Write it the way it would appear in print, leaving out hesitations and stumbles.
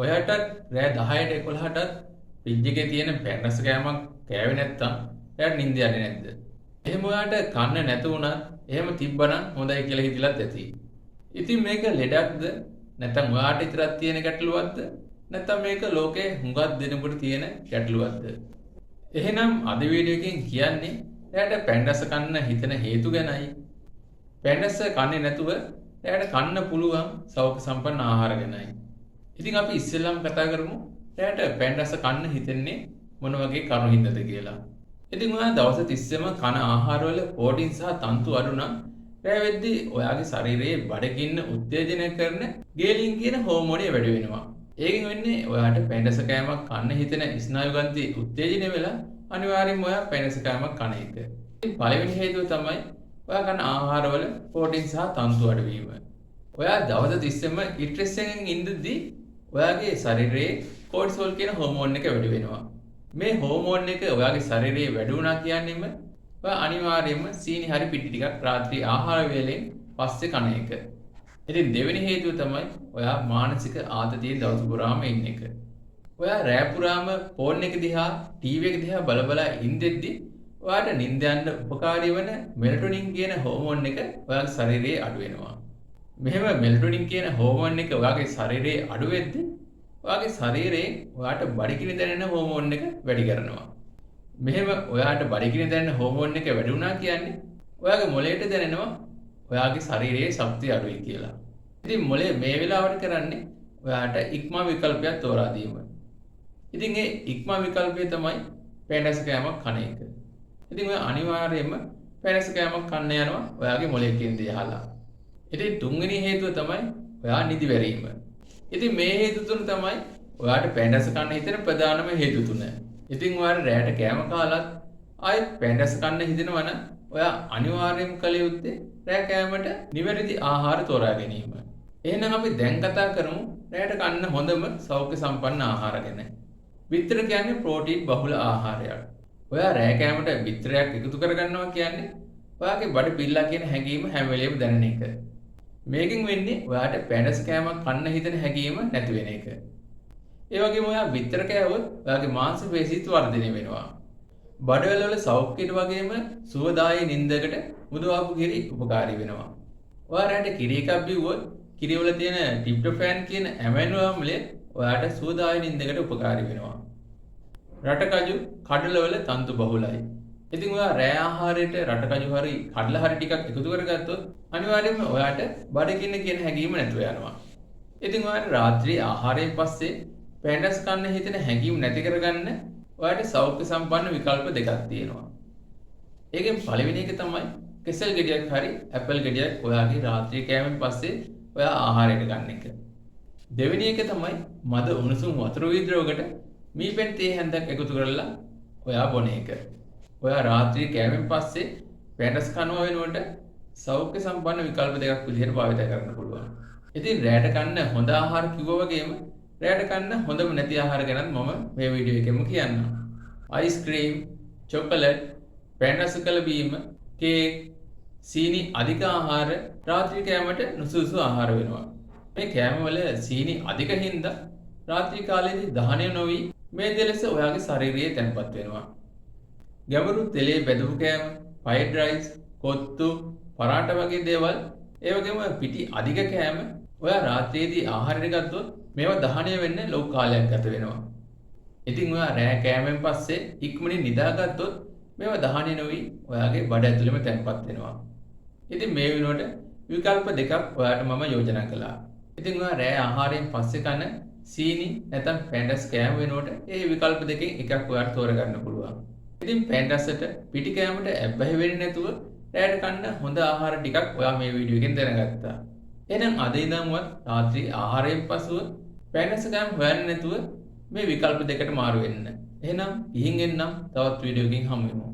ඔයාට රෑ 10ට 11ටත් ෆ්‍රිජ් එකේ තියෙන පැණ්ඩස් කෑමක් කෑවේ නැත්තම් එයාට නිින්ද යන්නේ නැද්ද? එහෙම ඔයාට කන්න නැතු වුණත් එහෙම තිබ්බනම් හොඳයි කියලා හිතලත් ඇති. ඉතින් මේක ලෙඩක්ද නැත්නම් ඔයාට විතරක් තියෙන ගැටලුවක්ද නැත්නම් මේක ලෝකේ හුඟක් දෙනෙකුට තියෙන ගැටලුවක්ද? එහෙනම් අද වීඩියෝ එකෙන් කියන්නේ එයාට පැණ්ඩස් කන්න හිතන හේතු ගැනයි. පැණ්ඩස් කන්නේ නැතුව එයාට කන්න පුළුවන් සෞඛ්‍ය සම්පන්න ආහාර ගැනයි. ඉතින් අපි ඉස්සෙල්ලාම කතා කරමු එයාට පැණ්ඩස් කන්න හිතෙන්නේ මොන වගේ කරුණු හින්දාද කියලා. ඉතින් ඔයා දවස් 30ම කන ආහාරවල ප්‍රෝටීන් සහ තන්තු අඩු නම් රැ වෙද්දී ඔයාගේ ශරීරයේ බඩගින්න උත්තේජනය කරන ගේලින් කියන හෝමෝනය වැඩි වෙනවා. ඒකෙන් වෙන්නේ ඔයාට පැණ්ඩස් කෑමක් කන්න හිතෙන ස්නායු ග්‍රන්ථි උත්තේජනය වෙලා අනිවාර්යයෙන්ම ඔයා පැණ්ඩස් කෑමක් කන එක. ඉතින් පළවෙනි හේතුව තමයි ඔයා කන ආහාරවල ප්‍රෝටීන් සහ තන්තු අඩු වීම. ඔයා දවස් 30ම ස්ට්‍රෙස් එකෙන් ඉඳද්දී ඔයාගේ ශරීරයේ කෝටිසෝල් කියන හෝමෝන් එක වැඩි වෙනවා. මේ හෝමෝන් එක ඔයාගේ ශරීරයේ වැඩි වුණා කියන්නේම ඔයා අනිවාර්යයෙන්ම සීනි හරි පිටි ටිකක් රාත්‍රී ආහාර වේලෙන් පස්සේ කන එක. ඉතින් දෙවෙනි හේතුව තමයි ඔයා මානසික ආතතියෙන් දවස් පුරාම ඉන්න එක. ඔයා රෑ පුරාම ෆෝන් එක දිහා ටීවී එක දිහා බල ඉඳෙද්දී ඔයාට නිින්ද යන්න උපකාරී වෙන මෙලටොනින් කියන හෝමෝන් එක ඔයාගේ ශරීරයේ අඩු වෙනවා. මෙහෙම මෙලටොනින් කියන හෝමෝන් එක ඔයාගේ ශරීරයේ අඩු වෙද්දී ඔයාගේ ශරීරයේ ඔයාට බඩගිනි දැනෙන හෝමෝන් එක වැඩි කරනවා. මෙහෙම ඔයාට බඩගිනි දැනෙන හෝමෝන් එක වැඩි වුණා කියන්නේ ඔයාගේ මොළයට දැනෙනවා ඔයාගේ ශරීරයේ ශක්තිය අඩුයි කියලා. ඉතින් මොළය මේ වෙලාවට කරන්නේ ඔයාට ඉක්මා විකල්පයක් තෝරා දීම. ඉතින් ඒ ඉක්මා විකල්පය තමයි පැණ්ඩස් කෑමක් කන එක. ඉතින් ඔයා අනිවාර්යයෙන්ම පැණ්ඩස් කෑමක් කන්න යනවා ඔයාගේ මොළයේ කියන දේ අහලා. ඉතින් තුන්වෙනි හේතුව තමයි ඔයා නිදි වැරීම. ඉතින් මේ හේතු තුන තමයි ඔයාට පැණ්ඩස් කන්න හිතෙන ප්‍රධානම හේතු තුන. ඉතින් ඔයාට රැයට කෑම කාලත් ආයෙත් පැණ්ඩස් කන්න හිතෙනවා නම් ඔයා අනිවාර්යයෙන්ම කළ යුත්තේ රැය කෑමට නිවැරදි ආහාර තෝරා ගැනීම. එහෙනම් අපි දැන් කතා කරමු රැයට කන්න හොඳම සෞඛ්‍ය සම්පන්න ආහාර ගැන. බිත්තර කියන්නේ ප්‍රෝටීන් බහුල ආහාරයක්. ඔයා රැය කෑමට බිත්තරයක් එකතු කරගන්නවා කියන්නේ ඔයාගේ බඩ පිල්ලා කියන හැඟීම හැම වෙලේම දැනෙන එක. මේකෙන් වෙන්නේ ඔයාට පැණ්ඩස් කෑමක් කන්න හිතෙන හැඟීම නැති වෙන එක. ඒ වගේම ඔයා බිත්තර කෑවොත් ඔයාගේ මාංශ පේශීත් වර්ධනය වෙනවා. බඩවැල් වල සෞඛ්‍යයට වගේම සුවදායී නිින්දකට මුදවාපු කිරි උපකාරී වෙනවා. ඔයා රැට කිරි එකක් බිව්වොත් කිරි වල තියෙන ට්‍රිප්ටොෆෑන් කියන ඇමයිනෝ ආම්ලය ඔයාට සුවදායී නිින්දකට උපකාරී වෙනවා. රටකජු කඩලවල තන්තු බහුලයි. ඉතින් ඔයා රෑ ආහාරයට රටකජු හරි කඩල හරි ටිකක් එකතු කරගත්තොත් අනිවාර්යයෙන්ම ඔයාට බඩගින්න කියන හැඟීම නැතුව යනවා. ඉතින් ඔයාට රාත්‍රී ආහාරයෙන් පස්සේ පැණ්ඩස් කන්න හිතෙන හැඟීම් නැති කරගන්න ඔයාට සෞඛ්‍ය සම්පන්න විකල්ප දෙකක් තියෙනවා. ඒකෙන් පළවෙනි එක තමයි කෙසෙල් ගෙඩියක් හරි ඇපල් ගෙඩියක් ඔයාගේ රාත්‍රී කෑමෙන් පස්සේ ඔයා ආහාරයට ගන්න එක. දෙවෙනි එක තමයි මද උණුසුම් වතුර විද්‍රවකට මීපෙන් තේ හැන්දක් එකතු කරලා ඔයා බොන එක. ඔයා රාත්‍රී කෑමෙන් පස්සේ පැණ්ඩස් කනවා වෙනුවට සෞඛ්‍ය සම්පන්න විකල්ප දෙකක් විදිහට භාවිත කරන්න පුළුවන්. ඉතින් රැයට කන්න හොඳ ආහාර කිව්වා වගේම රැයට කන්න හොඳම නැති ආහාර ගැනත් මම මේ වීඩියෝ එකෙම කියන්නම්. අයිස්ක්‍රීම්, චොකලට්, පැණ්ඩස් කළ බීම, කේක්, සීනි අධික ආහාර රාත්‍රී කෑමට නුසුදුසු ආහාර වෙනවා. මේ කෑමවල සීනි අධික හින්දා රාත්‍රී කාලයේදී දහනය නොවි මේ දෙලෙස ඔයාගේ ශරීරයේ තැන්පත් වෙනවා. ගැඹුරු තෙලේ බෙදපු කෑම, ෆ්‍රයිඩ් රයිස්, කොත්තු, පරාට වගේ දේවල්, ඒ වගේම පිටි අධික කෑම ඔයා රාත්‍රියේදී ආහාරයට ගත්තොත් මේවා දහනය වෙන්න ලොකු කාලයක් ගත වෙනවා. ඉතින් ඔයා රෑ කෑමෙන් පස්සේ ඉක්මනින් නිදාගත්තොත් මේවා දහනය නොවි ඔයාගේ බඩ ඇතුළෙම තැන්පත් වෙනවා. ඉතින් මේ වෙනුවට විකල්ප දෙකක් ඔයාට මම යෝජනා කළා. ඉතින් ඔයා රෑ ආහාරයෙන් පස්සේ කන සීනි නැත්නම් පැණ්ඩස් කෑම වෙනුවට ඒ විකල්ප දෙකෙන් එකක් ඔයාට තෝරගන්න පුළුවන්. ඉතින් පැණ්ඩස්ට පිටි කෑමට ඇබ්බැහි වෙන්නේ නැතුව රැයට කන්න හොඳ ආහාර ටිකක් ඔයා මේ වීඩියෝ එකෙන් දැනගත්තා. එහෙනම් අද ඉඳන්වත් රාත්‍රී ආහාරයෙන් පසුව පැණ්ඩස් කෑම හොයන්නේ නැතුව මේ විකල්ප දෙකට මාරු වෙන්න. එහෙනම් ගිහින් එන්නම් තවත් වීඩියෝ එකකින් හමු වෙමු.